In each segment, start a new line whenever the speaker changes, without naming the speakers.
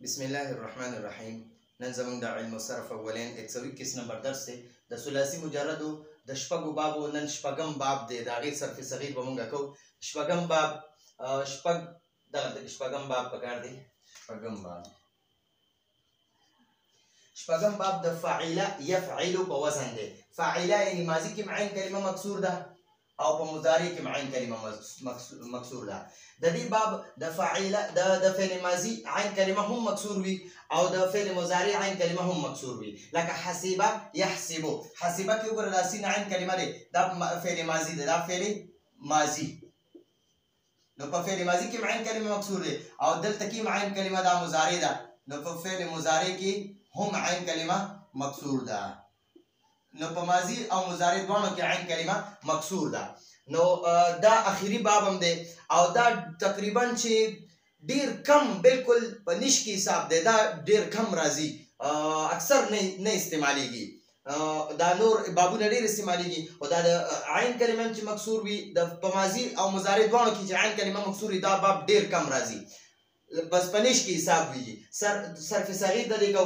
بسم الله الرحمن الرحیم. نن زموږ د علم الصرف اولین 121 نمبر درس دی د ثلاثي مجردو د شپږو بابو. نن شپږم باب دی، د هغې صرف صغیر به موږ کوو. شپږم باب شپږم باب پکار دی. شپږم باب د فاعله یفعل په وزن دی. فاعله یعنی ماضي کې عین کلمه مکسور ده او په مضارع کې عین کلمه مکسور ده. د دې باب د فاعله د فعل ماضي عین کلمه هم مکسور وي او د فعل مضارع عین کلمه هم مکسور وي، لکه حسبه یحسبو. حسبه کې وګوره دا سین عین کلمه دی، دا فعل ماضي دی، دا فعل ماضي. نو په فعل ماضي کې عین کلمه مکسور دی او دلته کې عین کلمه دا مضارع ده، نو په فعل مضارع کې هم عین کلمه مکسور ده. نو په ماضي او مضارع دواړو کې عین کلمه مکسور ده. نو دا اخیری باب هم دی او دا تقریبا چې ډیر کم بالکل په نش کې حساب دی، دا ډیر کم راځي، اکثر نه استعمالیږي. دا نور بابونه ډیر استعمالیږي او دا د عین کلمه چې مکسور وي د په ماضي او مضارع دواړو کې چې عین کلمه مکسور وي دا باب ډیر کم راځي، بس پنش کی حساب ویجی. صرف صغیر د دې کو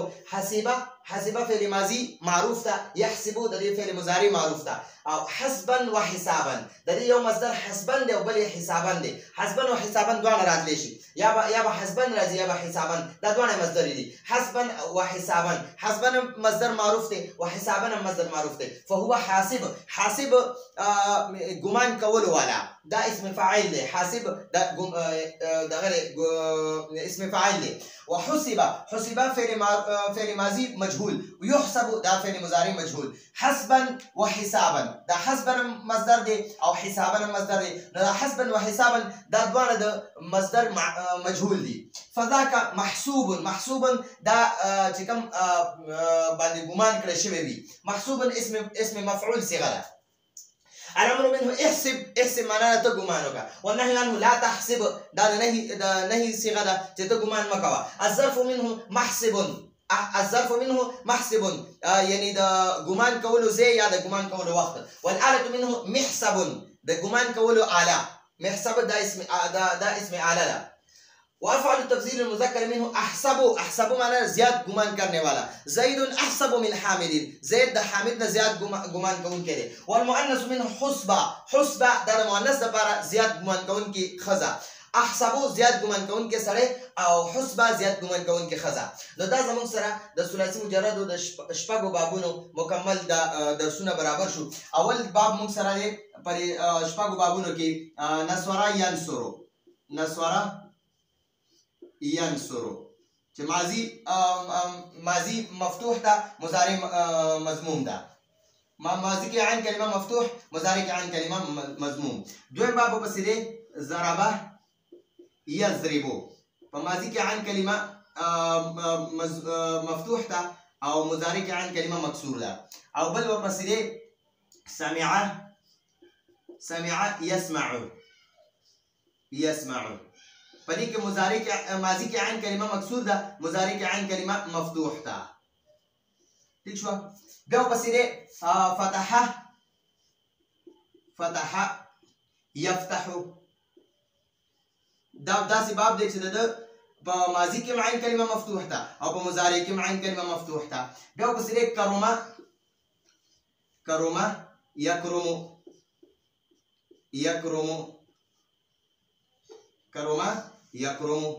حسبه فعل ماضی معروف ده، یحسبو د دې فعل مضارع معروف ده. او حسبا و حسابا د دې یو مصدر حسبا دی او بل حسابا دی. حسبا و حسابا دواړه راتلی شي، یا به حسبا راځي یا به حسابا، دا دواړه مصدر دي. حسبا و حسابا، حسبا مصدر معروف دی او حسابا مصدر معروف دی. فهو حاسب، حاسب ګمان کول والا، دا اسم فاعل دی. حاسب دا اسم فاعل دی. وحسب، حسب فعل ماضی مجهول، ويحسب دا فعل مضارع مجهول. حسبا وحسابا دا حسبا مصدر دی او حسابا مصدر دی. دا حسبا وحسابا دا دواړه د مصدر مجهول دي. فذاك محسوب، محسوب دا چې کوم باندې ګمان کړی شوی وي. محسوب اسم مفعول صيغه ده. الامر منه احسب، احسب معنی ته ګمان وکړه. والنهي عنه لا تحسب دا نهي صيغه ده چې ته ګمان مکوه. الظرف منه محسب، الظرف منه محسب یعنی د ګمان کولو ځای یا د ګمان کولو وخت. والآلة منه محسب د ګمان کولو آله. محسب دا اسم آله ده. وافعل التفضيل المذكر منه احسب، احسب معنی زیاد ګمان کرنے والا. زید احسب من حامد، زید د حامد نه زیاد ګمان کوونکی دی. والمؤنث منه حسبه، حسبه دا د مؤنث لپاره زیاد ګمان کوونکی خزه. احسبو زیاد ګمان کوونکی سړی او حسبه زیاد ګمان کوونکی خزه. نو دا زموږ سره د ثلاثي مجردو د شپږو بابونو مکمل درسونه برابر شو. اول باب موږ سره دی پر شپږو بابونو کې نسوره ینصرو، نسوره ینصرو چې ماضی مفتوح ده، مضارع مضموم ده. ماضی کې عین کلمه مفتوح، مضارع کې عین کلمه مضموم. دویم باب پسې دی ضربه یضربو. په ماضی کې عین کلمه مفتوح ده او مضارع کې عین کلمه مکسور ده. او بل ورپسې دی سمعه یسمعو، یسمعو. په دې کې مضارع کې ماضی کې عین کلمه مکسور ده، مضارع کې عین کلمه مفتوح ده. ٹھیک شو؟ بیا ورپسې دی فتح یفتحو. دا داسې باب دی چې د په ماضی کې عین کلمه مفتوح ده او په مضارع کې عین کلمه مفتوح ده. بیا ورپسې دی کرمه یکرمو، کرمه یکرمو.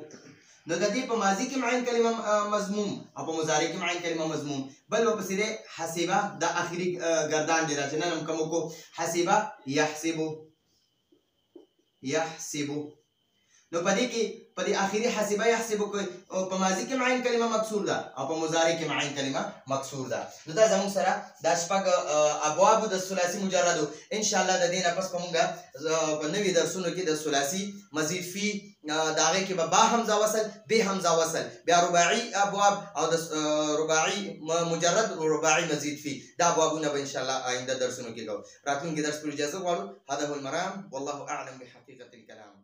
نو د دې په ماضی کې عین کلمه مضموم او په مضارع کې عین کلمه مضموم. بل ورپسې دی حسبه، دا اخري گردان دی چې نن هم کوم کو. حسبه یحسبو. نو په دې کې په دې اخري حسبه یحسبو په ماضی کې عین کلمه مکسور ده او په مضارع کې عین کلمه مکسور ده. نو دا زموږ سره دا شپږ ابواب د ثلاثي مجردو. ان شاء الله د دې نه پس کومه په نوي درسونو کې د ثلاثي مزید فی داغه کې به با حمزه وصل، به حمزه وصل، بیا رباعي ابواب او د رباعي مجرد رباعي مزید فی، دا ابوابونه به ان شاء الله آینده درسونو کې کوو. راتلونکي درس پر اجازه غواړو. هذا هو المرام والله اعلم بحقيقه الكلام.